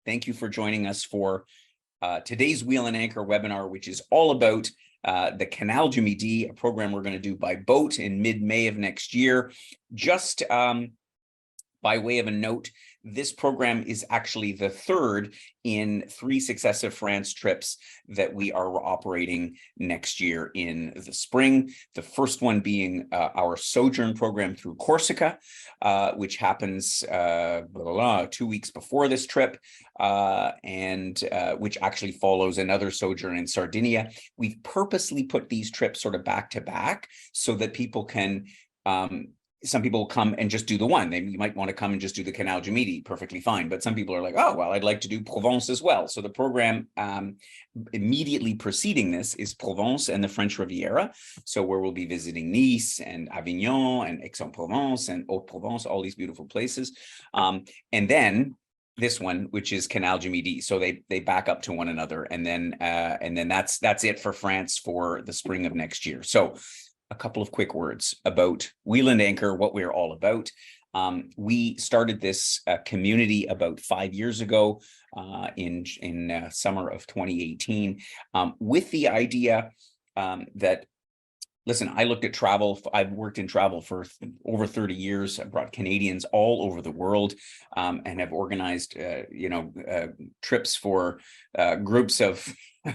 Thank you for joining us for today's Wheel and Anchor webinar, which is all about the Canal du Midi, a program we're going to do by boat in mid-May of next year. Just by way of a note, this program is actually the third in 3 successive France trips that we are operating next year in the spring. The first one being our sojourn program through Corsica, which happens 2 weeks before this trip, and which actually follows another sojourn in Sardinia. We've purposely put these trips sort of back to back so that people can some people come and just do the one. You might want to come and just do the Canal du Midi, perfectly fine. But some people are like, oh, well, I'd like to do Provence as well. So the program immediately preceding this is Provence and the French Riviera. So where we'll be visiting Nice and Avignon and Aix-en-Provence and Haute-Provence, all these beautiful places. And then this one, which is Canal du Midi. So they back up to one another. And then that's it for France for the spring of next year. So a couple of quick words about Wheel and Anchor, what we're all about. We started this community about 5 years ago in summer of 2018 with the idea that, listen, I looked at travel. I've worked in travel for over 30 years. I brought Canadians all over the world and have organized, trips for groups of,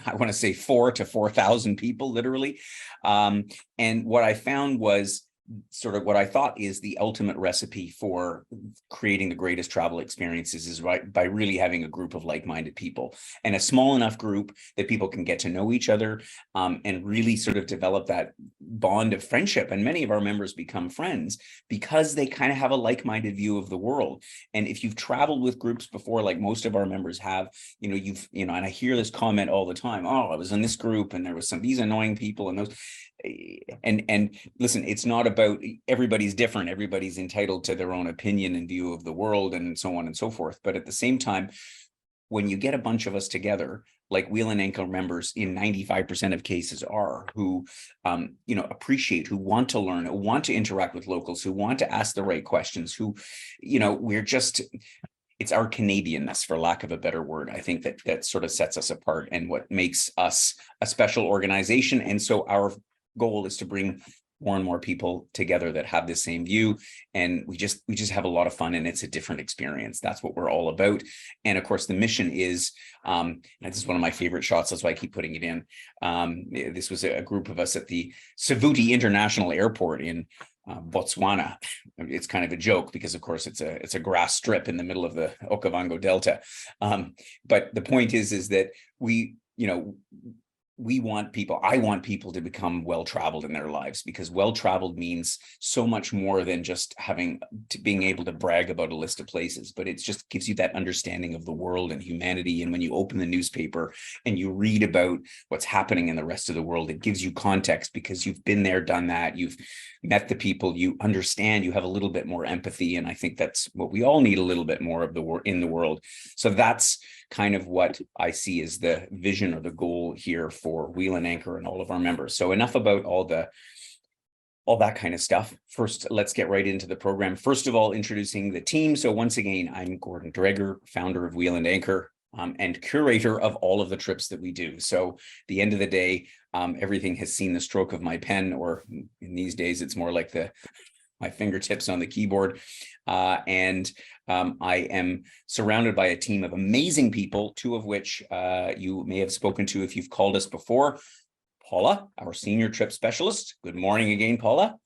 I want to say 4,000 to 4,000 people, literally. And what I found was sort of what I thought is the ultimate recipe for creating the greatest travel experiences is by really having a group of like-minded people, and a small enough group that people can get to know each other and really sort of develop that bond of friendship. And many of our members become friends because they kind of have a like-minded view of the world. And if you've traveled with groups before, like most of our members have, and I hear this comment all the time, oh, I was in this group and there was these annoying people and those. And listen, it's not about, everybody's different. Everybody's entitled to their own opinion and view of the world and so on and so forth. But at the same time, when you get a bunch of us together, like Wheel and Anchor members in 95% of cases are, who, appreciate, who want to learn, who want to interact with locals, who want to ask the right questions, who, it's our Canadianness, for lack of a better word. I think that sort of sets us apart and what makes us a special organization. And so our goal is to bring more and more people together that have the same view, and we just have a lot of fun, and it's a different experience. That's what we're all about. And of course the mission is, and this is one of my favorite shots, that's why I keep putting it in. This was a group of us at the Savuti International Airport in Botswana. It's kind of a joke because of course it's a grass strip in the middle of the Okavango Delta. But the point is that I want people to become well-traveled in their lives, because well-traveled means so much more than just being able to brag about a list of places, but it just gives you that understanding of the world and humanity. And when you open the newspaper and you read about what's happening in the rest of the world, it gives you context because you've been there, done that, you've met the people, you understand, you have a little bit more empathy. And I think that's what we all need, a little bit more of in the world. So that's kind of what I see as the vision or the goal here for Wheel and Anchor and all of our members. So enough about all that kind of stuff. First, let's get right into the program. First of all, introducing the team. So once again, I'm Gordon Dreger, founder of Wheel and Anchor, and curator of all of the trips that we do. So at the end of the day, everything has seen the stroke of my pen, or in these days, it's more like my fingertips on the keyboard. And I am surrounded by a team of amazing people, 2 of which you may have spoken to if you've called us before. Paula, our senior trip specialist. Good morning again, Paula.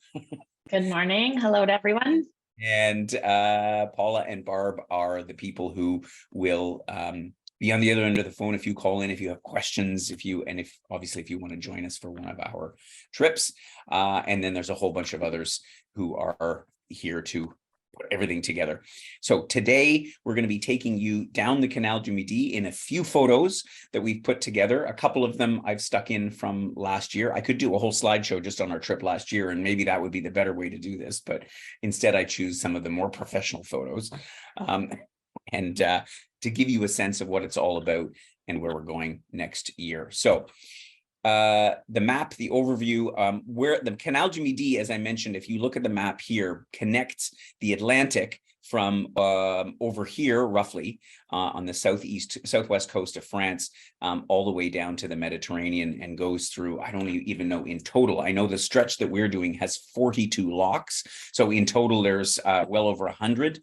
Good morning. Hello to everyone. And Paula and Barb are the people who will be on the other end of the phone if you call in, if you have questions, if you want to join us for one of our trips. And then there's a whole bunch of others who are here to put everything together. So today we're going to be taking you down the Canal du Midi in a few photos that we've put together. A couple of them I've stuck in from last year. I could do a whole slideshow just on our trip last year, and maybe that would be the better way to do this, but instead I choose some of the more professional photos and to give you a sense of what it's all about and where we're going next year. So the map, the overview, where the Canal du Midi, as I mentioned, if you look at the map here, connects the Atlantic from over here, roughly on the southwest coast of France, all the way down to the Mediterranean, and goes through, I don't even know in total. I know the stretch that we're doing has 42 locks. So in total, there's well over 100.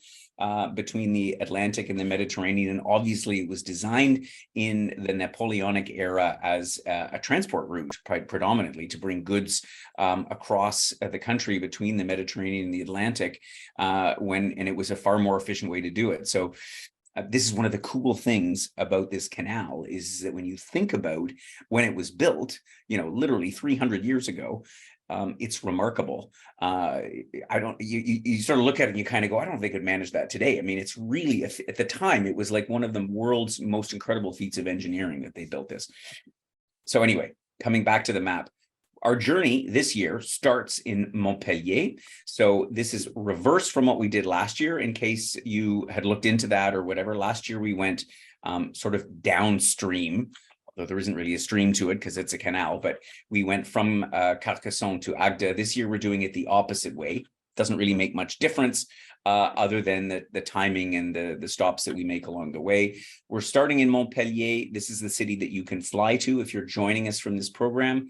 Between the Atlantic and the Mediterranean. And obviously it was designed in the Napoleonic era as a transport route, predominantly to bring goods across the country between the Mediterranean and the Atlantic, and it was a far more efficient way to do it. So this is one of the cool things about this canal, is that when you think about when it was built, literally 300 years ago, it's remarkable. You sort of look at it and you kind of go, I don't think it managed that today. I mean, it's really, at the time, it was like one of the world's most incredible feats of engineering that they built this. So anyway, coming back to the map, our journey this year starts in Montpellier. So this is reverse from what we did last year, in case you had looked into that or whatever. Last year we went sort of downstream, although there isn't really a stream to it because it's a canal, but we went from Carcassonne to Agde. This year we're doing it the opposite way. Doesn't really make much difference other than the timing and the stops that we make along the way. We're starting in Montpellier. This is the city that you can fly to if you're joining us from this program.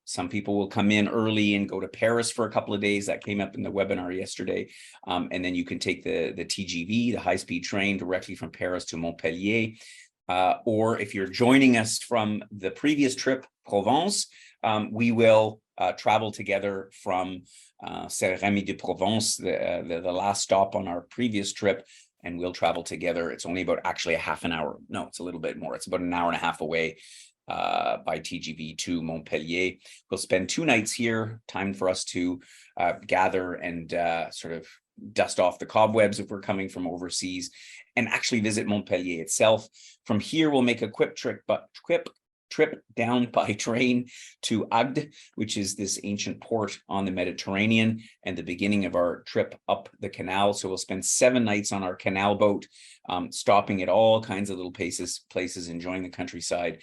Some people will come in early and go to Paris for a couple of days. That came up in the webinar yesterday. And then you can take the TGV, the high-speed train, directly from Paris to Montpellier. Or if you're joining us from the previous trip, Provence, we will travel together from Saint-Rémy-de-Provence, the last stop on our previous trip, and we'll travel together. It's only about actually a half an hour. No, it's a little bit more. It's about an hour and a half away by TGV to Montpellier. We'll spend 2 nights here, time for us to gather and sort of dust off the cobwebs if we're coming from overseas, and actually visit Montpellier itself. From here, we'll make a quick trip down by train to Agde, which is this ancient port on the Mediterranean, and the beginning of our trip up the canal. So we'll spend 7 nights on our canal boat, stopping at all kinds of little places, enjoying the countryside,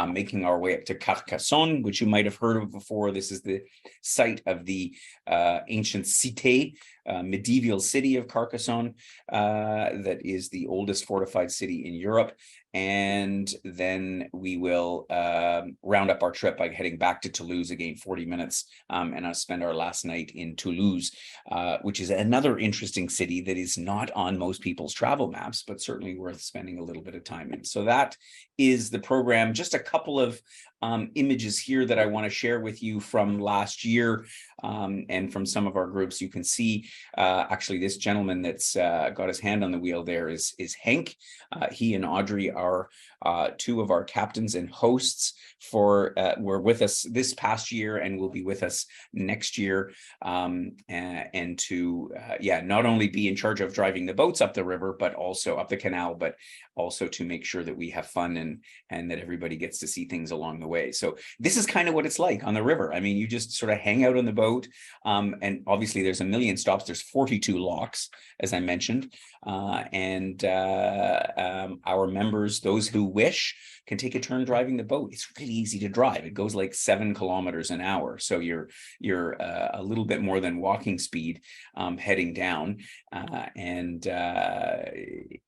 making our way up to Carcassonne, which you might have heard of before. This is the site of the ancient cité, medieval city of Carcassonne, that is the oldest fortified city in Europe. And then we will round up our trip by heading back to Toulouse again, 40 minutes, and I'll spend our last night in Toulouse, which is another interesting city that is not on most people's travel maps, but certainly worth spending a little bit of time in. So that is the program. Just a couple of images here that I want to share with you from last year, and from some of our groups. You can see actually this gentleman that's got his hand on the wheel there is Henk. He and Audrey are 2 of our captains and hosts were with us this past year and will be with us next year, and to not only be in charge of driving the boats up the river, but also up the canal, but also to make sure that we have fun and that everybody gets to see things along the way. So this is kind of what it's like on the river. I mean, you just sort of hang out on the boat, and obviously there's a million stops. There's 42 locks, as I mentioned, and our members, those who wish, can take a turn driving the boat. It's really easy to drive. It goes like 7 kilometers an hour, so you're a little bit more than walking speed heading down, and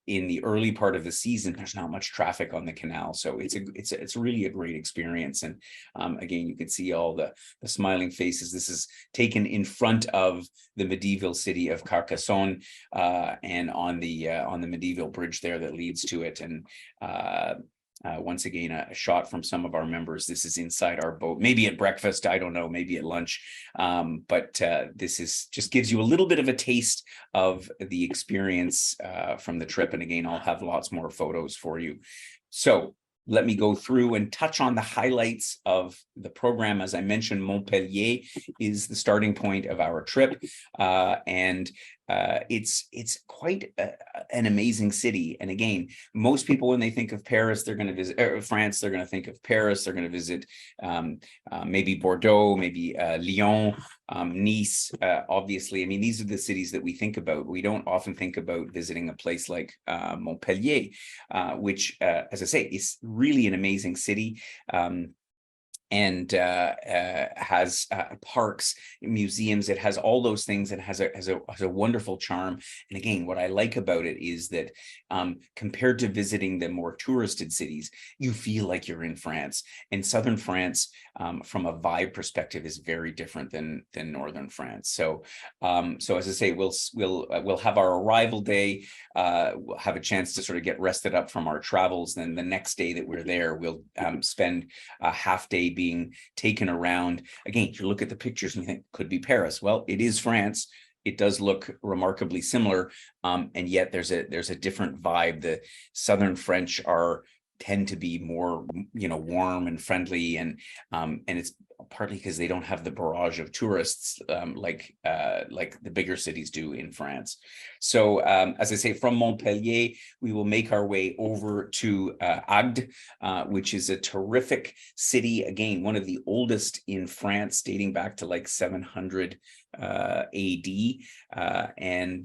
in the early part of the season, there's not much traffic on the canal, so it's really a great experience. And again, you can see all the smiling faces. This is taken in front of the medieval city of Carcassonne, and on the medieval bridge there that leads to it. And once again, a shot from some of our members. This is inside our boat, maybe at breakfast, I don't know, maybe at lunch, but this is just gives you a little bit of a taste of the experience from the trip. And again, I'll have lots more photos for you. So let me go through and touch on the highlights of the program. As I mentioned, Montpellier is the starting point of our trip, and it's quite an amazing city. And again, most people, when they think of Paris, they're going to visit France. They're going to think of Paris. They're going to visit maybe Bordeaux, maybe Lyon, Nice. Obviously, I mean, these are the cities that we think about. We don't often think about visiting a place like Montpellier, which, as I say, is really an amazing city. and has parks, museums. It has all those things, and has a wonderful charm. And again, what I like about it is that compared to visiting the more touristed cities, you feel like you're in France. And southern France, from a vibe perspective, is very different than northern France. So so as I say, we'll have our arrival day. We'll have a chance to sort of get rested up from our travels. Then the next day that we're there, we'll spend a half day being taken around. Again, you look at the pictures and you think, could be Paris. Well, it is France. It does look remarkably similar, and yet there's a different vibe. The southern French tend to be more, warm and friendly, and it's partly because they don't have the barrage of tourists like the bigger cities do in France. So as I say, from Montpellier, we will make our way over to Agde, which is a terrific city. Again, one of the oldest in France, dating back to like 700 AD. And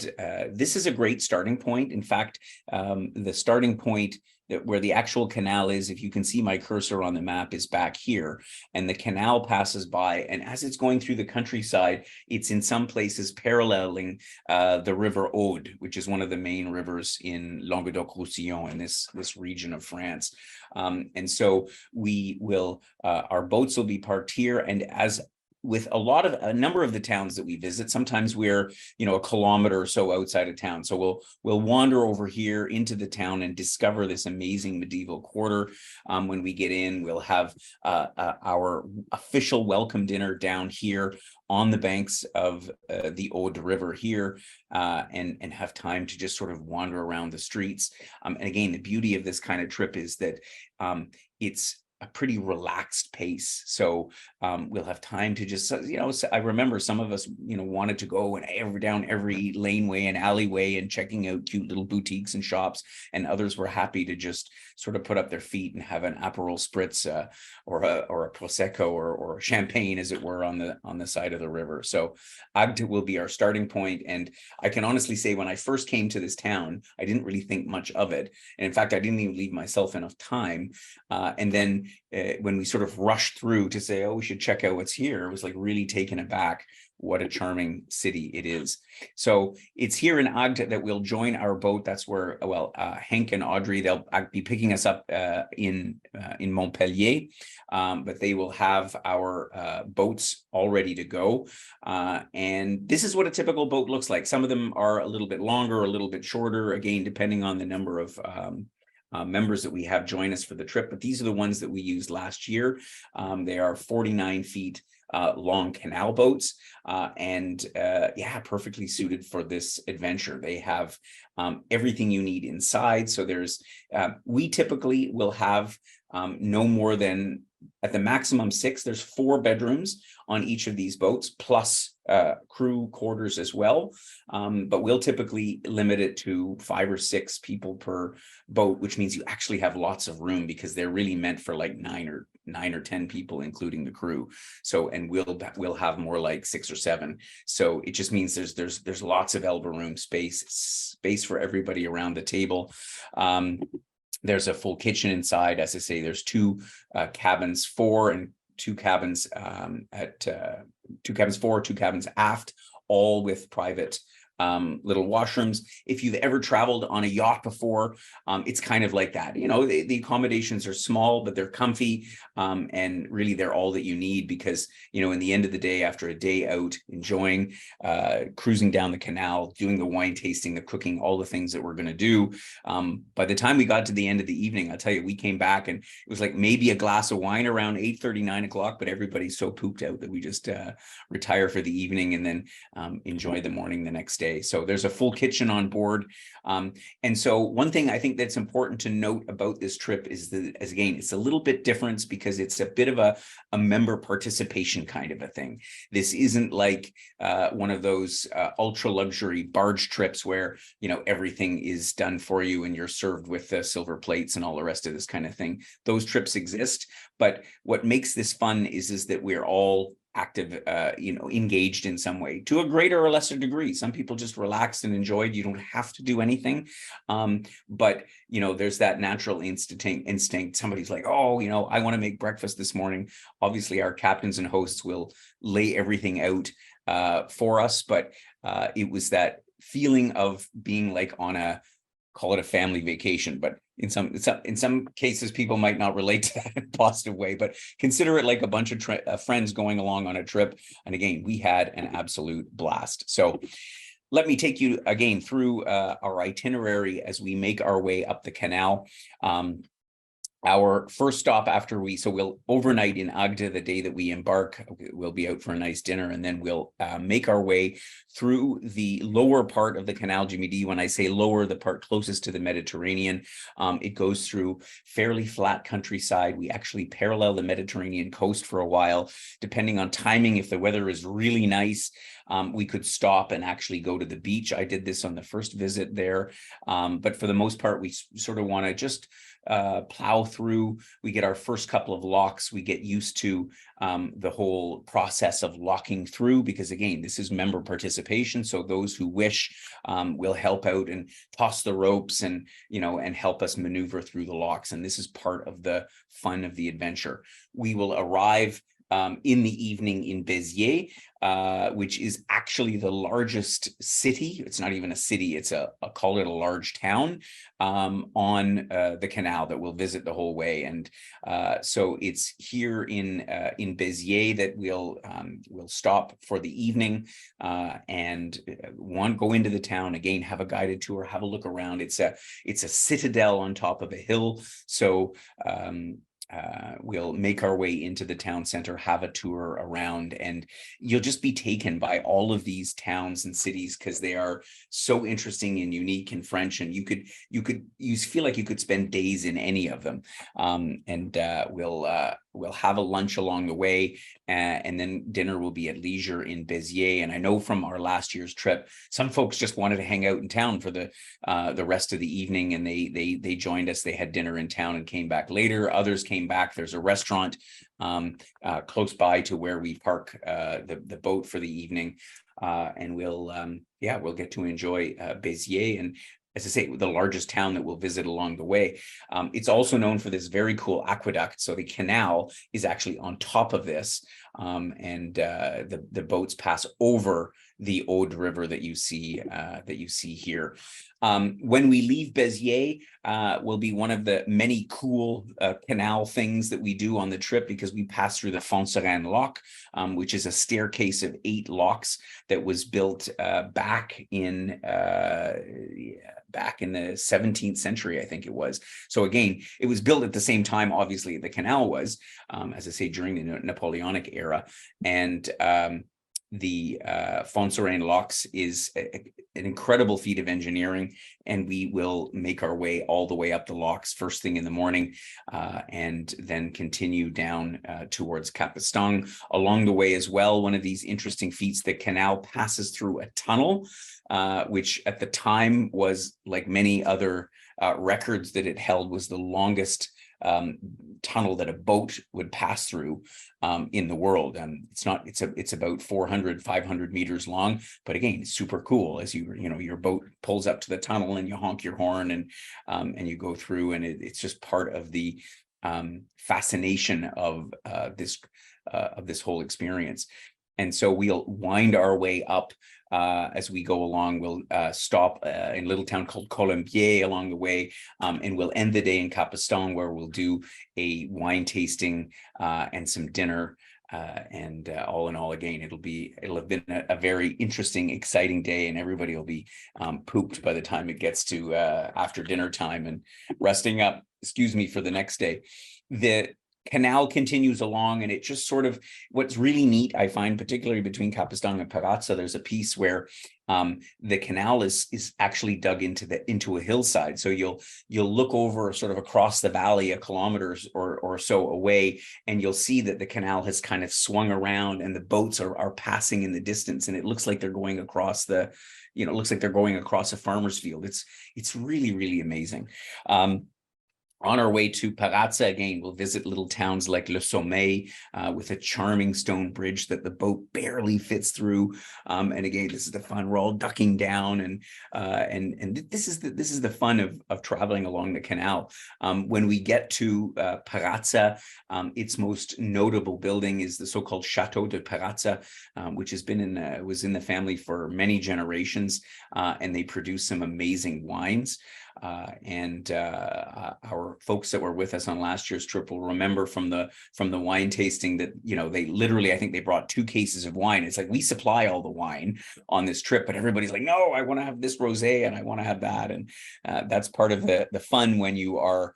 this is a great starting point. In fact, the starting point where the actual canal is, if you can see my cursor on the map, is back here, and the canal passes by, and as it's going through the countryside, it's in some places paralleling the river Aude, which is one of the main rivers in Languedoc-Roussillon, in this region of France. And so we will, our boats will be parked here, and as with a number of the towns that we visit, sometimes we're, a kilometer or so outside of town. So we'll wander over here into the town and discover this amazing medieval quarter. When we get in, we'll have our official welcome dinner down here on the banks of the Aude River here, and have time to just sort of wander around the streets. And again, the beauty of this kind of trip is that it's a pretty relaxed pace. So we'll have time to just, I remember some of us, wanted to go and down every laneway and alleyway and checking out cute little boutiques and shops, and others were happy to just sort of put up their feet and have an Aperol Spritz or a Prosecco or a champagne, as it were, on the side of the river. So Agde will be our starting point. And I can honestly say, when I first came to this town, I didn't really think much of it. And in fact, I didn't even leave myself enough time. And then when we sort of rushed through to say, oh, we should check out what's here, it was like really taken aback what a charming city it is. So it's here in Agde that we'll join our boat. That's where, Hank and Audrey, they'll be picking us up in Montpellier, but they will have our boats all ready to go. And this is what a typical boat looks like. Some of them are a little bit longer, a little bit shorter, again, depending on the number of members that we have join us for the trip, but these are the ones that we used last year. They are 49 feet long canal boats, and perfectly suited for this adventure. They have everything you need inside. So we typically will have no more than, at the maximum 6, there's 4 bedrooms on each of these boats, plus crew quarters as well. But we'll typically limit it to 5 or 6 people per boat, which means you actually have lots of room, because they're really meant for like 9 or 10 people, including the crew. So, and we'll have more like 6 or 7. So it just means there's lots of elbow room space for everybody around the table. There's a full kitchen inside. As I say, there's 2 cabins fore and 2 cabins 2 cabins fore, 2 cabins aft, all with private little washrooms. If you've ever traveled on a yacht before, it's kind of like that. The accommodations are small, but they're comfy, and really they're all that you need, because in the end of the day, after a day out enjoying cruising down the canal, doing the wine tasting, the cooking, all the things that we're going to do, by the time we got to the end of the evening, I'll tell you, we came back and it was like maybe a glass of wine around 8:30, 9 o'clock, but everybody's so pooped out that we just retire for the evening and then enjoy the morning the next day. So there's a full kitchen on board. And so one thing I think that's important to note about this trip is that, as again, it's a little bit different because it's a bit of a member participation kind of a thing. This isn't like one of those ultra luxury barge trips where, everything is done for you and you're served with silver plates and all the rest of this kind of thing. Those trips exist, but what makes this fun is that we're all active, engaged in some way to a greater or lesser degree. Some people just relaxed and enjoyed. You don't have to do anything. But, there's that natural instinct. Somebody's like, oh, I want to make breakfast this morning. Obviously, our captains and hosts will lay everything out for us. But it was that feeling of being like on call it a family vacation, but in some cases, people might not relate to that in a positive way, but consider it like a bunch of friends going along on a trip. And again, we had an absolute blast. So let me take you again through our itinerary as we make our way up the canal. Our first stop after we'll overnight in Agde the day that we embark. We'll be out for a nice dinner, and then we'll make our way through the lower part of the Canal du Midi. When I say lower, the part closest to the Mediterranean, it goes through fairly flat countryside. We actually parallel the Mediterranean coast for a while. Depending on timing, if the weather is really nice, we could stop and actually go to the beach. I did this on the first visit there. But for the most part, we sort of want to just plow through. We get our first couple of locks. We get used to the whole process of locking through, because again, this is member participation. So those who wish will help out and toss the ropes and help us maneuver through the locks. And this is part of the fun of the adventure. We will arrive in the evening in Béziers, which is actually the largest city. It's not even a city, it's I'll call it a large town on the canal that we'll visit the whole way. And so it's here in Béziers that we'll stop for the evening and go into the town again, have a guided tour, have a look around. It's a citadel on top of a hill. So we'll make our way into the town center, have a tour around, and you'll just be taken by all of these towns and cities because they are so interesting and unique in French. And you feel like you could spend days in any of them. We'll have a lunch along the way, and then dinner will be at leisure in Béziers. And I know from our last year's trip, some folks just wanted to hang out in town for the rest of the evening, and they joined us. They had dinner in town and came back later. Others came back. There's a restaurant close by to where we park the boat for the evening, and we'll get to enjoy Béziers. And as I say, the largest town that we'll visit along the way. It's also known for this very cool aqueduct. So the canal is actually on top of this, and the boats pass over the Aude River that you see here. When we leave Béziers, will be one of the many cool canal things that we do on the trip, because we pass through the Fonserane Lock, which is a staircase of 8 locks that was built back in the 17th century, I think it was. So again, it was built at the same time, obviously, the canal was, as I say, during the Napoleonic era. And the Fonserane locks is an incredible feat of engineering, and we will make our way all the way up the locks first thing in the morning, and then continue down towards Capestang. Along the way as well, one of these interesting feats, the canal passes through a tunnel, which at the time was, like many other records that it held, was the longest tunnel that a boat would pass through in the world. It's about 500 meters long, but again, it's super cool as your boat pulls up to the tunnel and you honk your horn and you go through, and it's just part of the fascination of this whole experience. And so we'll wind our way up as we go along. We'll stop in a little town called Colombier along the way, and we'll end the day in Capestang, where we'll do a wine tasting and some dinner. And all in all, again, it'll have been a very interesting, exciting day, and everybody will be pooped by the time it gets to after dinner time and resting up, for the next day. The canal continues along, and it just sort of, what's really neat, I find, particularly between Capestang and Parazza, there's a piece where the canal is actually dug into a hillside. So you'll look over sort of across the valley, a kilometer or so away, and you'll see that the canal has kind of swung around, and the boats are passing in the distance, and it looks like they're going across a farmer's field. It's really, really amazing. On our way to Parazza, again, we'll visit little towns like Le Sommet with a charming stone bridge that the boat barely fits through. And again, this is the fun. We're all ducking down, and this is the fun of traveling along the canal. When we get to Parazza, its most notable building is the so-called Chateau de Parazza, which has been was in the family for many generations, and they produce some amazing wines. Our folks that were with us on last year's trip will remember from the wine tasting that, you know, they literally, I think they brought 2 cases of wine. It's like, we supply all the wine on this trip, but everybody's like, no, I want to have this rosé and I want to have that. And that's part of the fun when you are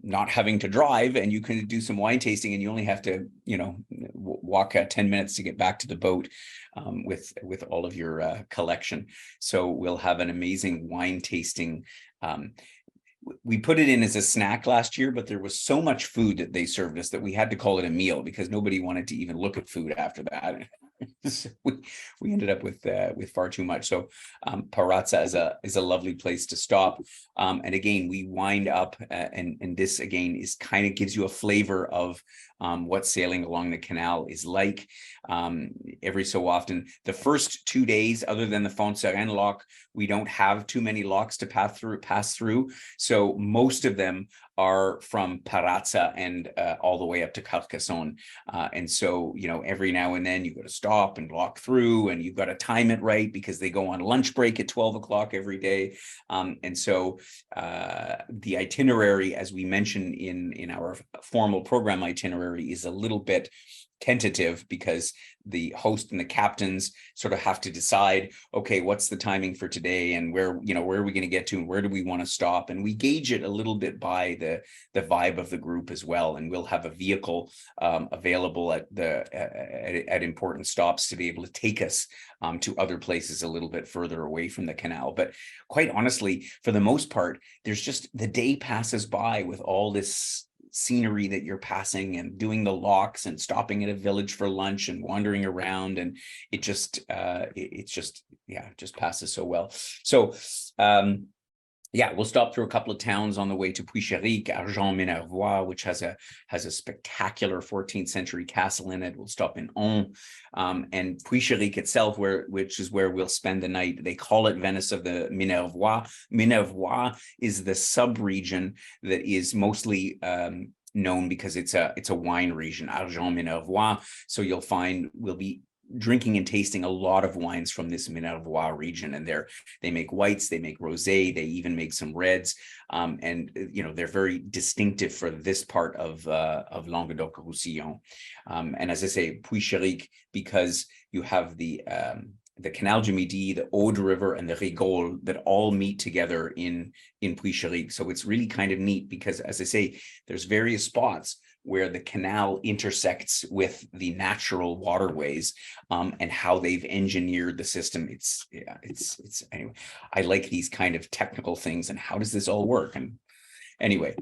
not having to drive and you can do some wine tasting, and you only have to, you know, walk 10 minutes to get back to the boat with all of your collection. So we'll have an amazing wine tasting. We put it in as a snack last year, but there was so much food that they served us that we had to call it a meal because nobody wanted to even look at food after that. So we ended up with far too much. So Parazza is a lovely place to stop. And again, we wind up and this again is kind of gives you a flavor of what sailing along the canal is like. Every so often, the first 2 days, other than the Font-Sereine lock, we don't have too many locks to pass through. So most of them are from Parazza and all the way up to Carcassonne. And so, you know, every now and then you got to stop and walk through, and you've got to time it right because they go on lunch break at 12 o'clock every day. And so the itinerary, as we mentioned in our formal program itinerary, is a little bit tentative because the host and the captains sort of have to decide, okay, what's the timing for today, and where are we going to get to, and where do we want to stop? And we gauge it a little bit by the vibe of the group as well. And we'll have a vehicle available at important stops to be able to take us to other places a little bit further away from the canal. But quite honestly, for the most part, there's just the day passes by with all this scenery that you're passing and doing the locks and stopping at a village for lunch and wandering around, and it just passes so well. So yeah, we'll stop through a couple of towns on the way to Puicheric, Argent-Minervois, which has a spectacular 14th century castle in it. We'll stop in On, and Puicheric itself, which is where we'll spend the night. They call it Venice of the Minervois. Minervois is the sub-region that is mostly known because it's a wine region, Argent-Minervois. So you'll find we'll be drinking and tasting a lot of wines from this Minervois region, and they make whites, they make rosé, they even make some reds, and you know, they're very distinctive for this part of Languedoc-Roussillon. And as I say, Puicheric, because you have the Canal du Midi, the Aude River, and the Rigole that all meet together in Puicheric. So it's really kind of neat because, as I say, there's various spots where the canal intersects with the natural waterways, and how they've engineered the system. It's anyway, I like these kind of technical things and how does this all work? And anyway,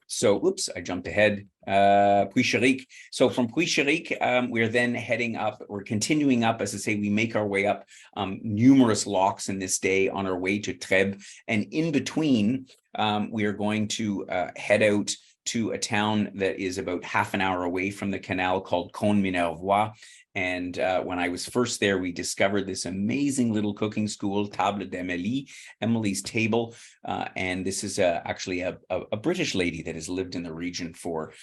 so oops, I jumped ahead. Puicheric. So from Puicheric, we're then heading up, we're continuing up, as I say, we make our way up numerous locks in this day on our way to Trèbes. And in between, we are going to head out to a town that is about half an hour away from the canal called Cône-Minervois. And when I was first there, we discovered this amazing little cooking school, Table d'Emilie, Emily's Table. And this is actually a British lady that has lived in the region for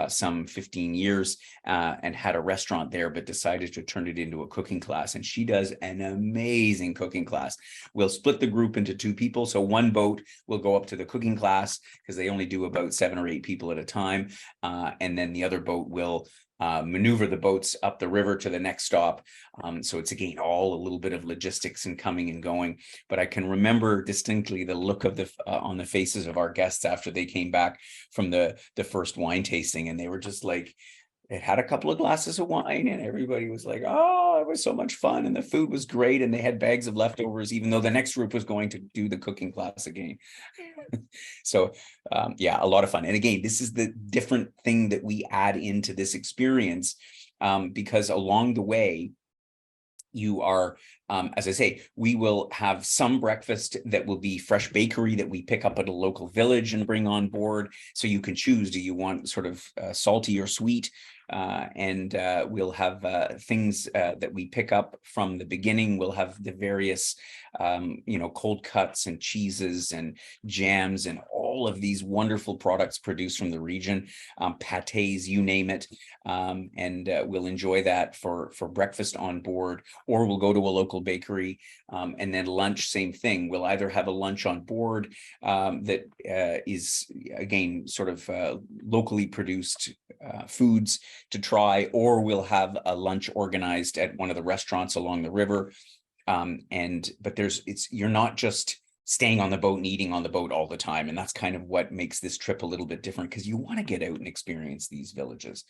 some 15 years and had a restaurant there, but decided to turn it into a cooking class. And she does an amazing cooking class. We'll split the group into 2 people. So one boat will go up to the cooking class because they only do about 7 or 8 people at a time. And then the other boat will maneuver the boats up the river to the next stop. So it's again all a little bit of logistics and coming and going. But I can remember distinctly the look of on the faces of our guests after they came back from the first wine tasting, and they were just like, it had a couple of glasses of wine and everybody was like, oh, it was so much fun and the food was great, and they had bags of leftovers, even though the next group was going to do the cooking class again. So yeah, a lot of fun. And again, this is the different thing that we add into this experience, because along the way you are, as I say, we will have some breakfast that will be fresh bakery that we pick up at a local village and bring on board. So you can choose, do you want sort of salty or sweet? And we'll have things that we pick up from the beginning. We'll have the various, cold cuts and cheeses and jams and all of these wonderful products produced from the region, pâtés, you name it. And we'll enjoy that for breakfast on board, or we'll go to a local bakery, and then lunch, same thing. We'll either have a lunch on board that is, again, sort of locally produced foods to try, or we'll have a lunch organized at one of the restaurants along the river. But you're not just staying on the boat and eating on the boat all the time. And that's kind of what makes this trip a little bit different, because you want to get out and experience these villages.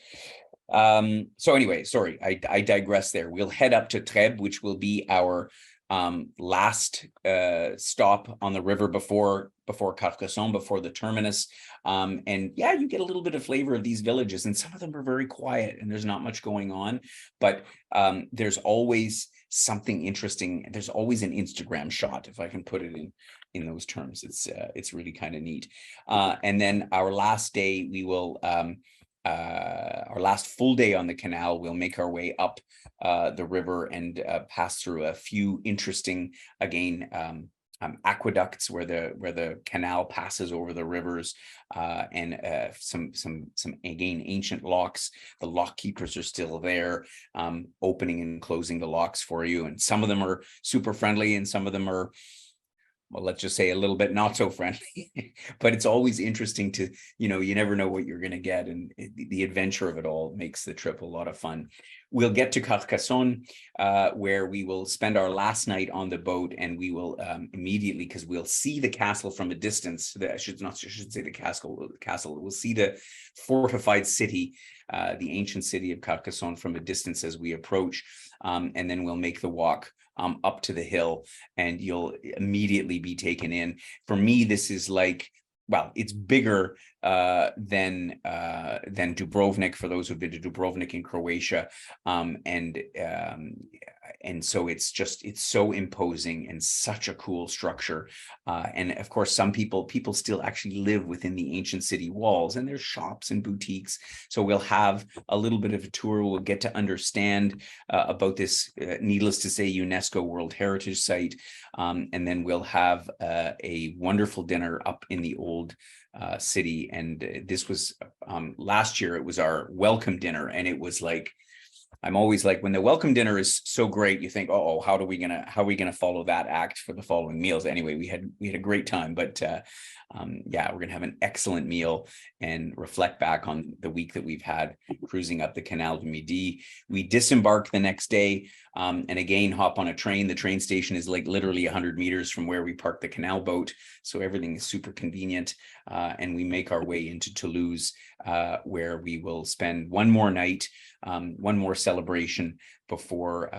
So anyway, sorry, I digress there. We'll head up to Trèbes, which will be our last stop on the river before Carcassonne, before the terminus. And yeah, you get a little bit of flavor of these villages, and some of them are very quiet and there's not much going on, but there's always something interesting. There's always an Instagram shot, if I can put it in those terms. It's really kind of neat. And then our last day, we will our last full day on the canal, we'll make our way up the river and pass through a few interesting, again, aqueducts where the canal passes over the rivers, and some again ancient locks. The lock keepers are still there, opening and closing the locks for you, and some of them are super friendly and some of them are, well, let's just say a little bit not so friendly. But it's always interesting to, you never know what you're going to get, and the adventure of it all makes the trip a lot of fun. We'll get to Carcassonne, where we will spend our last night on the boat, and we will immediately, because we'll see the castle from a distance. I should say the castle. We'll see the fortified city, the ancient city of Carcassonne, from a distance as we approach, and then we'll make the walk up to the hill, and you'll immediately be taken in. For me, this is like, well, it's bigger than Dubrovnik, for those who've been to Dubrovnik in Croatia, and so it's so imposing and such a cool structure. And of course, some people still actually live within the ancient city walls, and there's shops and boutiques. So we'll have a little bit of a tour. We'll get to understand about this, needless to say, UNESCO World Heritage Site. And then we'll have a wonderful dinner up in the old city. And this was last year, it was our welcome dinner, and it was like, I'm always like, when the welcome dinner is so great, you think, oh, how are we gonna follow that act for the following meals? Anyway, we had a great time, but yeah, we're gonna have an excellent meal and reflect back on the week that we've had cruising up the Canal du Midi. We disembark the next day, and again hop on a train. The train station is like literally 100 meters from where we park the canal boat, so everything is super convenient. And we make our way into Toulouse, where we will spend one more night, one more celebration before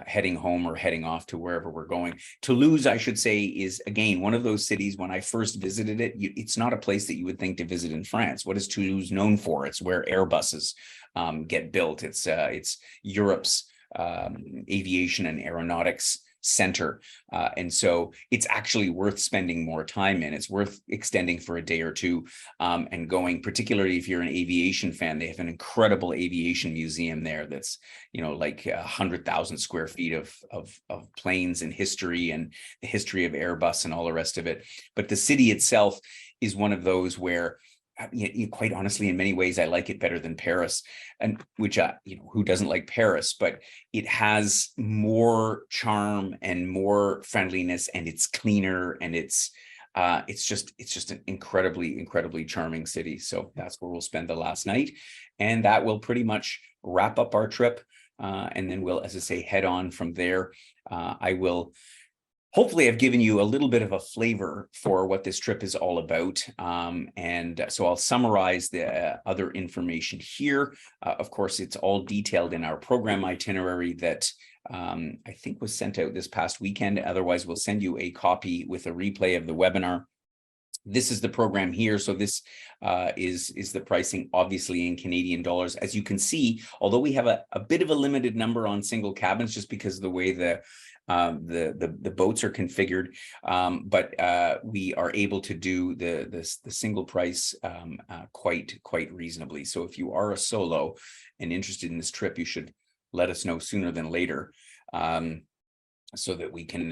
heading home or heading off to wherever we're going. Toulouse, I should say, is again one of those cities. When I first visited it, it's not a place that you would think to visit in France. What is Toulouse known for? It's where Airbuses get built. It's Europe's aviation and aeronautics center, and so it's actually worth spending more time in. It's worth extending for a day or two, and going, particularly if you're an aviation fan. They have an incredible aviation museum there that's like 100,000 square feet of planes and history, and the history of Airbus and all the rest of it. But the city itself is one of those where, quite honestly, in many ways, I like it better than Paris, and which, who doesn't like Paris? But it has more charm and more friendliness, and it's cleaner, and it's just an incredibly charming city. So that's where we'll spend the last night, and that will pretty much wrap up our trip. And then we'll, as I say, head on from there. Hopefully I've given you a little bit of a flavor for what this trip is all about. And so I'll summarize the other information here. Of course, it's all detailed in our program itinerary that I think was sent out this past weekend. Otherwise, we'll send you a copy with a replay of the webinar. This is the program here. So this is the pricing, obviously in Canadian dollars. As you can see, although we have a bit of a limited number on single cabins, just because of the way the boats are configured, but we are able to do the single price quite reasonably. So if you are a solo and interested in this trip, you should let us know sooner than later, so that we can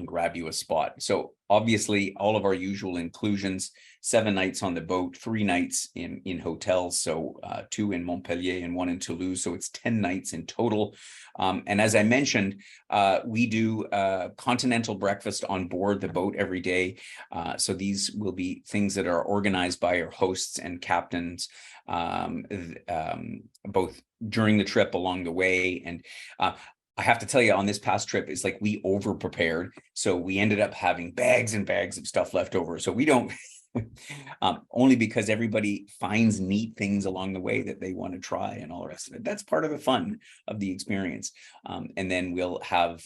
grab you a spot. So obviously all of our usual inclusions: 7 nights on the boat, 3 nights in hotels, so 2 in Montpellier and 1 in Toulouse, so it's 10 nights in total. And as I mentioned, we do continental breakfast on board the boat every day. So these will be things that are organized by our hosts and captains, both during the trip, along the way. And I have to tell you, on this past trip, it's like we over prepared. So we ended up having bags and bags of stuff left over. So we don't, only because everybody finds neat things along the way that they want to try and all the rest of it. That's part of the fun of the experience. And then we'll have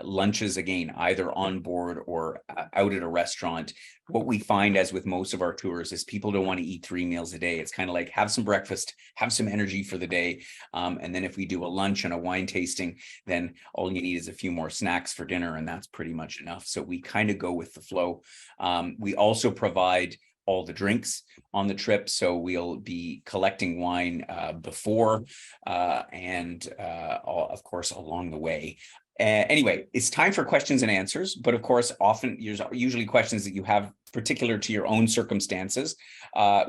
lunches again, either on board or out at a restaurant. What we find, as with most of our tours, is people don't want to eat 3 meals a day. It's kind of like, have some breakfast, have some energy for the day. And then if we do a lunch and a wine tasting, then all you need is a few more snacks for dinner, and that's pretty much enough. So we kind of go with the flow. We also provide all the drinks on the trip. So we'll be collecting wine before and of course along the way. Anyway, it's time for questions and answers, but of course, often there's usually questions that you have particular to your own circumstances,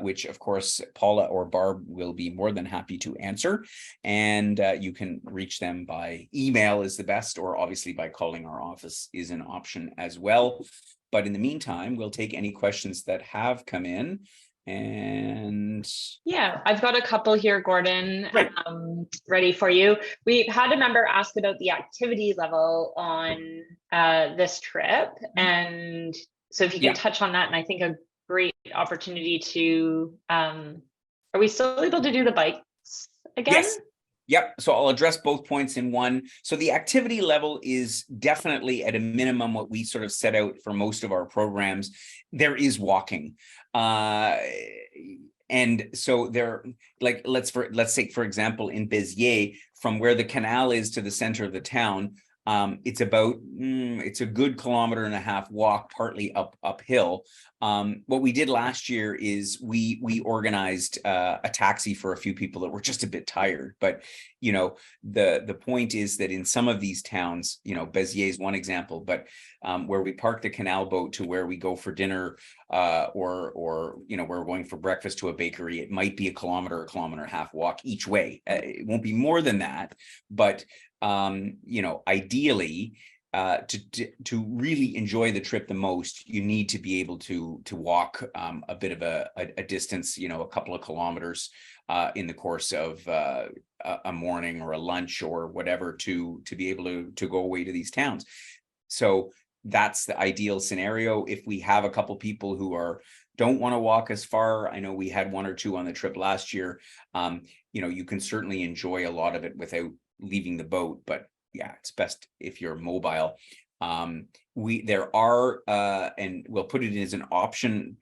which of course Paula or Barb will be more than happy to answer. And you can reach them by email is the best, or obviously by calling our office is an option as well. But in the meantime, we'll take any questions that have come in. And yeah, I've got a couple here, Gordon, right. Ready for you. We had a member ask about the activity level on this trip. And so if you could touch on that, and I think a great opportunity to, are we still able to do the bikes again? Yes. Yep. So I'll address both points in one. So the activity level is definitely at a minimum what we sort of set out for most of our programs. There is walking. And so there, like, let's say, for example, in Béziers, from where the canal is to the center of the town, it's about, it's a good 1.5 kilometers walk, partly uphill. What we did last year is we organized a taxi for a few people that were just a bit tired. But, you know, the point is that in some of these towns, you know, Béziers is one example, but where we park the canal boat to where we go for dinner, or, you know, we're going for breakfast to a bakery, it might be 1 kilometer, 1.5 kilometers walk each way. It won't be more than that, but you know, ideally, to really enjoy the trip the most, you need to be able to walk a bit of a distance, you know, a couple of kilometers in the course of a morning or a lunch or whatever, to be able to go away to these towns. So that's the ideal scenario. If we have a couple people who don't want to walk as far, I know we had 1 or 2 on the trip last year, you know, you can certainly enjoy a lot of it without leaving the boat. But yeah, it's best if you're mobile. There are and we'll put it as an option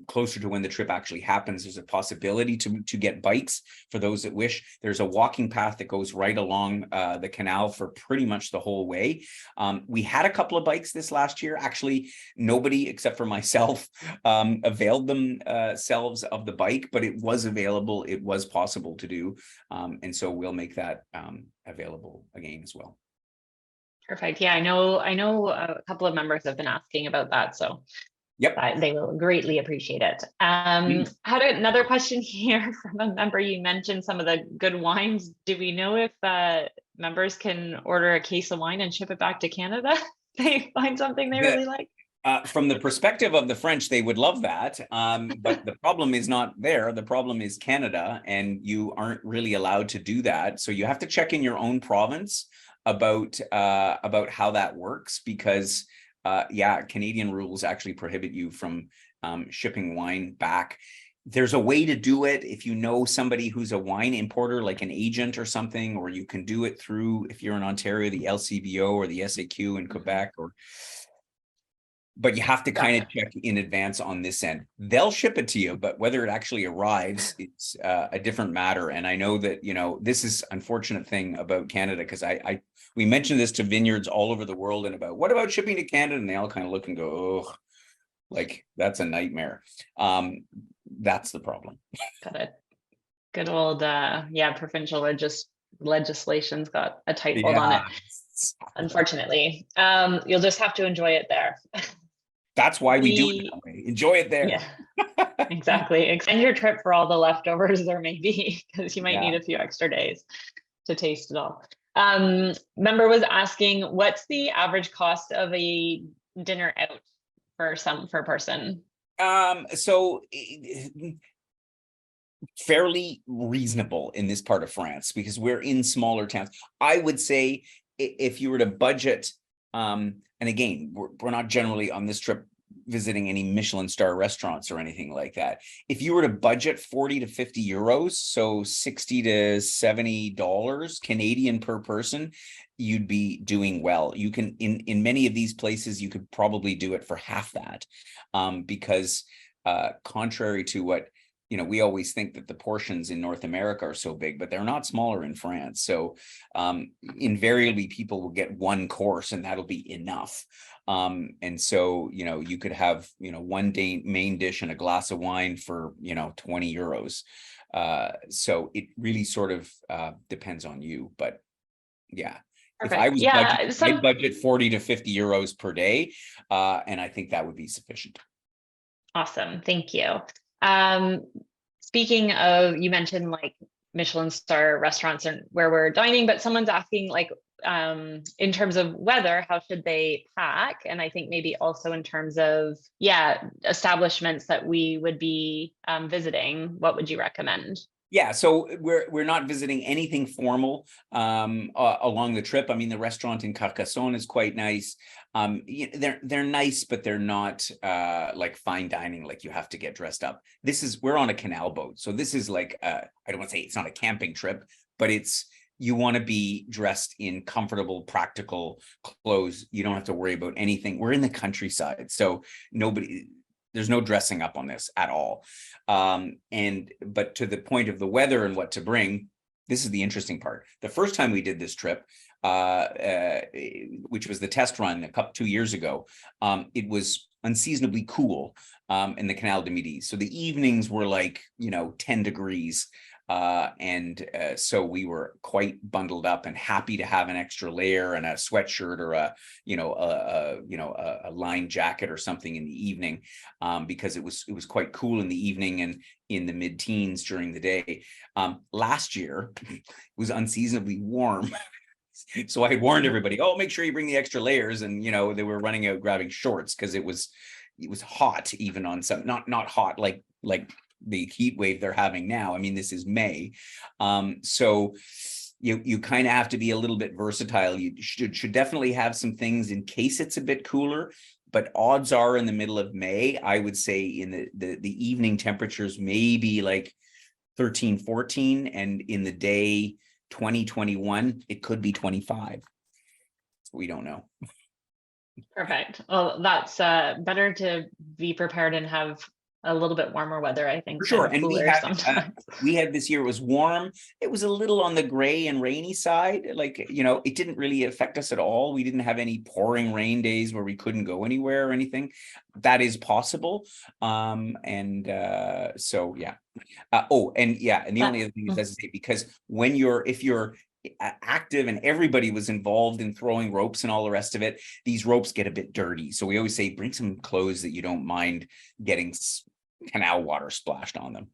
closer to when the trip actually happens. There's a possibility to get bikes for those that wish. There's a walking path that goes right along the canal for pretty much the whole way. We had a couple of bikes this last year. Actually, nobody except for myself availed themselves of the bike, but it was available. It was possible to do. And so we'll make that available again as well. Perfect. Yeah, I know a couple of members have been asking about that, so yep, they will greatly appreciate it. Had another question here from a member. You mentioned some of the good wines. Do we know if members can order a case of wine and ship it back to Canada? They find something they really like? From the perspective of the French, they would love that. But the problem is not there. The problem is Canada, and you aren't really allowed to do that. So you have to check in your own province about how that works, because yeah, Canadian rules actually prohibit you from shipping wine back. There's a way to do it if you know somebody who's a wine importer, like an agent or something, or you can do it through, if you're in Ontario, the LCBO or the SAQ in Quebec, or but you have to kind of Gotcha. check in advance on this end. They'll ship it to you, but whether it actually arrives, it's a different matter. And I know that, this is unfortunate thing about Canada, because we mentioned this to vineyards all over the world and about what about shipping to Canada? And they all kind of look and go, oh, like that's a nightmare. That's the problem. Got it. Good old, provincial legislation's got a tight hold on it, Yeah. unfortunately. You'll just have to enjoy it there. That's why we do it The that way. Enjoy it there. Yeah, exactly. Extend your trip for all the leftovers there may be, because you might Yeah. need a few extra days to taste it all. Member was asking, what's the average cost of a dinner out for a person? So fairly reasonable in this part of France because we're in smaller towns. I would say if you were to budget, and again, we're not generally on this trip visiting any Michelin star restaurants or anything like that. If you were to budget 40 to 50 euros, so 60 to $70 Canadian per person, you'd be doing well. You can, in many of these places, you could probably do it for half that, because contrary to what we always think that the portions in North America are so big, but they're not smaller in France. So invariably people will get one course and that'll be enough. And so, you could have, one day main dish and a glass of wine for, 20 euros. So it really sort of depends on you, but yeah. If I Perfect. was Yeah, I'd budget 40 to 50 euros per day. And I think that would be sufficient. awesome. Thank you. Speaking of, you mentioned like Michelin star restaurants and where we're dining, but someone's asking like, in terms of weather, how should they pack? And I think maybe also in terms of, establishments that we would be visiting, what would you recommend? Yeah, so we're not visiting anything formal along the trip. I mean, the restaurant in Carcassonne is quite nice. They're nice, but they're not like fine dining. Like you have to get dressed up. We're on a canal boat, so this is like I don't want to say it's not a camping trip, but you want to be dressed in comfortable, practical clothes. You don't have to worry about anything. We're in the countryside, so there's no dressing up on this at all. But to the point of the weather and what to bring, this is the interesting part. The first time we did this trip, which was the test run 2 years ago, it was unseasonably cool in the Canal du Midi. So the evenings were like, 10 degrees. So we were quite bundled up and happy to have an extra layer and a sweatshirt or a lined jacket or something in the evening, because it was quite cool in the evening and in the mid-teens during the day. Last year it was unseasonably warm. So I had warned everybody, make sure you bring the extra layers. And, they were running out grabbing shorts because it was hot, even on some, not hot like the heat wave they're having now. I mean, this is May. So you kind of have to be a little bit versatile. You should definitely have some things in case it's a bit cooler, but odds are in the middle of May, I would say in the evening temperatures maybe like 13, 14, and in the day 20, 21, it could be 25. We don't know. Perfect. Well, that's better to be prepared and have a little bit warmer weather, I think. For sure. And cooler sometimes. we had this year, it was warm. It was a little on the gray and rainy side. Like, it didn't really affect us at all. We didn't have any pouring rain days where we couldn't go anywhere or anything. That is possible. So, yeah. And the only other thing is, as I say, because if you're active and everybody was involved in throwing ropes and all the rest of it, these ropes get a bit dirty. So we always say, bring some clothes that you don't mind getting canal water splashed on them.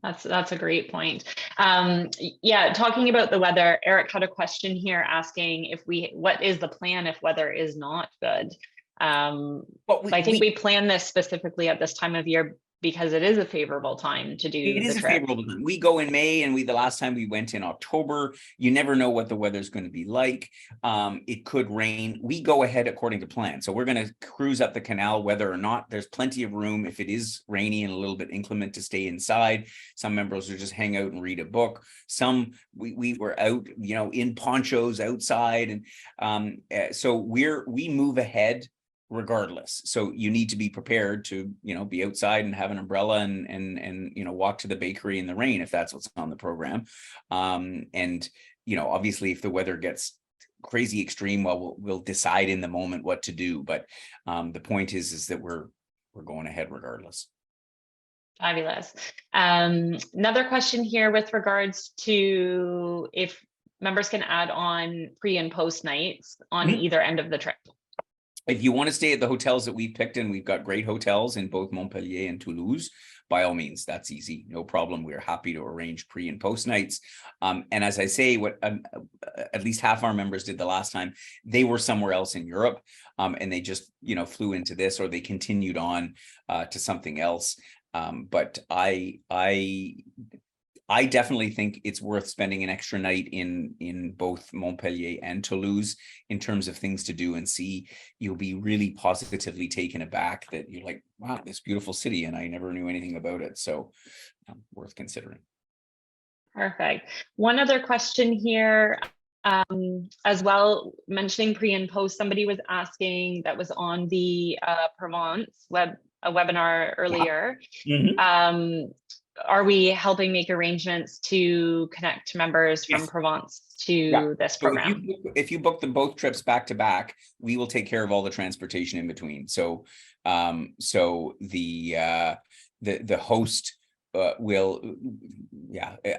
That's a great point. Talking about the weather, Eric had a question here asking what is the plan if weather is not good? I think we plan this specifically at this time of year because it is a favorable time to do the trip. It is a favorable time. We go in May, and the last time we went in October. You never know what the weather's going to be like. It could rain. We go ahead according to plan. So we're going to cruise up the canal, whether or not there's plenty of room. If it is rainy and a little bit inclement, to stay inside. Some members will just hang out and read a book. Some we were out, in ponchos outside. And so we move ahead regardless. So you need to be prepared to, be outside and have an umbrella and walk to the bakery in the rain if that's what's on the program. And obviously if the weather gets crazy extreme, well, we'll decide in the moment what to do. But the point is that we're going ahead regardless. Fabulous. Another question here with regards to if members can add on pre and post nights on either end of the trip. If you want to stay at the hotels that we've picked, and we've got great hotels in both Montpellier and Toulouse, by all means, that's easy. No problem. We're happy to arrange pre and post nights. And as I say, what at least half our members did the last time, they were somewhere else in Europe, and they just, flew into this, or they continued on to something else. But I definitely think it's worth spending an extra night in both Montpellier and Toulouse in terms of things to do and see. You'll be really positively taken aback that you're like, wow, this beautiful city, and I never knew anything about it. So worth considering. Perfect. One other question here as well, mentioning pre and post, somebody was asking that was on the Provence webinar earlier. Are we helping make arrangements to connect members from Provence to this program? So if you book them both trips back to back, we will take care of all the transportation in between. So the host will,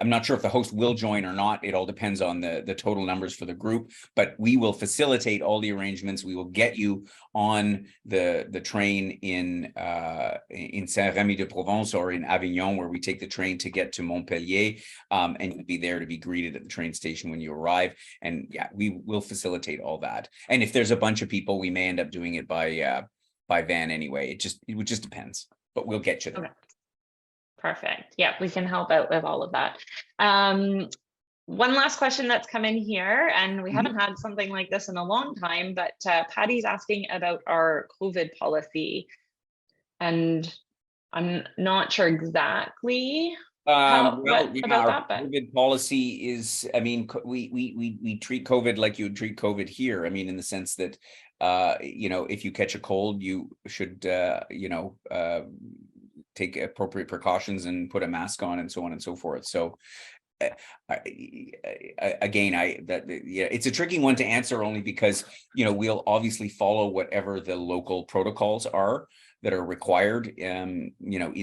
I'm not sure if the host will join or not. It all depends on the total numbers for the group, but we will facilitate all the arrangements. We will get you on the train in Saint-Rémy-de-Provence or in Avignon, where we take the train to get to Montpellier, and you'll be there to be greeted at the train station when you arrive. And we will facilitate all that. And if there's a bunch of people, we may end up doing it by van anyway. It just depends, but we'll get you there. Okay. Perfect. Yeah, we can help out with all of that. One last question that's come in here, and we haven't had something like this in a long time, but Patty's asking about our COVID policy, and I'm not sure exactly Our about that, but COVID policy is, I mean, we treat COVID like you would treat COVID here. I mean, in the sense that, if you catch a cold, you should, take appropriate precautions and put a mask on and so on and so forth. So it's a tricky one to answer, only because, we'll obviously follow whatever the local protocols are that are required, in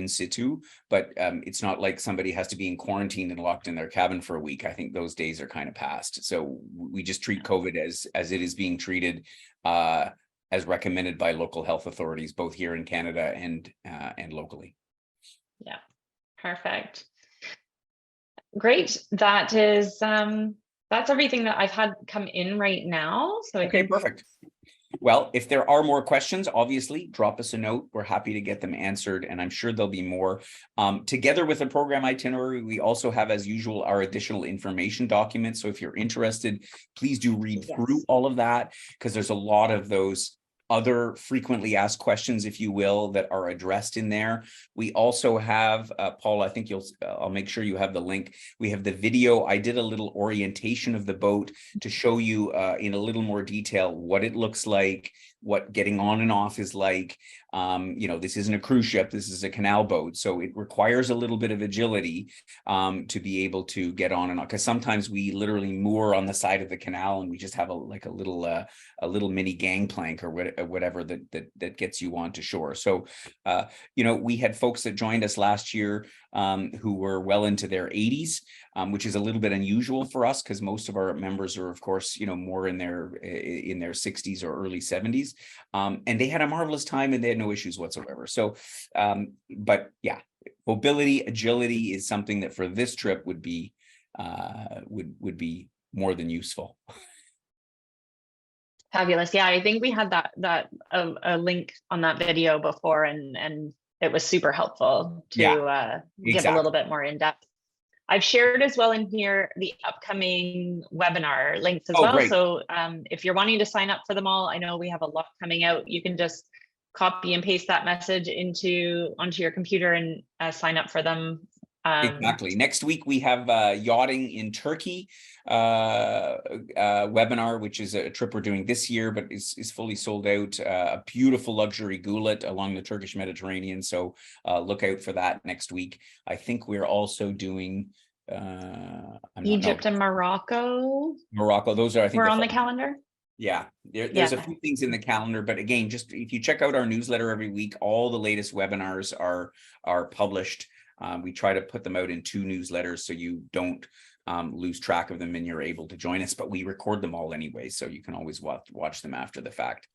situ, but it's not like somebody has to be in quarantine and locked in their cabin for a week. I think those days are kind of past. So we just treat COVID as it is being treated, as recommended by local health authorities, both here in Canada and locally. Yeah, perfect. Great. That is that's everything that I've had come in right now. So okay, perfect. Well, if there are more questions, obviously drop us a note. We're happy to get them answered, and I'm sure there'll be more. Together with the program itinerary, we also have, as usual, our additional information documents. So if you're interested, please do read through all of that, because there's a lot of those other frequently asked questions, if you will, that are addressed in there. We also have, Paul, I think I'll make sure you have the link. We have the video. I did a little orientation of the boat to show you in a little more detail what it looks like, what getting on and off is like. This isn't a cruise ship, this is a canal boat, so it requires a little bit of agility to be able to get on and off, because sometimes we literally moor on the side of the canal and we just have a little mini gangplank or whatever that gets you onto shore. So we had folks that joined us last year who were well into their 80s, which is a little bit unusual for us, because most of our members are, of course, more in their 60s or early 70s, and they had a marvelous time and they had no issues whatsoever. So but yeah, mobility, agility is something that for this trip would be more than useful. Fabulous. Yeah, I think we had that a link on that video before, and it was super helpful to give a little bit more in depth. I've shared as well in here the upcoming webinar links as well. Great. So if you're wanting to sign up for them all, I know we have a lot coming out. You can just copy and paste that message onto your computer and sign up for them Exactly. Next week we have yachting in Turkey webinar, which is a trip we're doing this year, but is fully sold out. A beautiful luxury gullet along the Turkish Mediterranean. So look out for that next week. I think we're also doing Egypt and Morocco. Morocco. Those are, I think, we're on the calendar. Yeah, there's a few things in the calendar, but again, just if you check out our newsletter every week, all the latest webinars are published. We try to put them out in 2 newsletters so you don't lose track of them and you're able to join us, but we record them all anyway, so you can always watch them after the fact.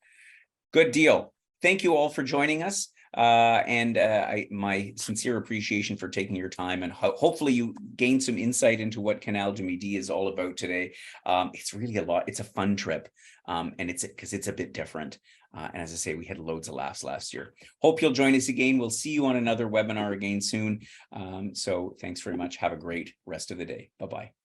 Good deal. Thank you all for joining us. My sincere appreciation for taking your time, and hopefully you gained some insight into what Canal du Midi is all about today. It's really a lot. It's a fun trip, and it's because it's a bit different. And as I say, we had loads of laughs last year. Hope you'll join us again. We'll see you on another webinar again soon. So thanks very much. Have a great rest of the day. Bye-bye.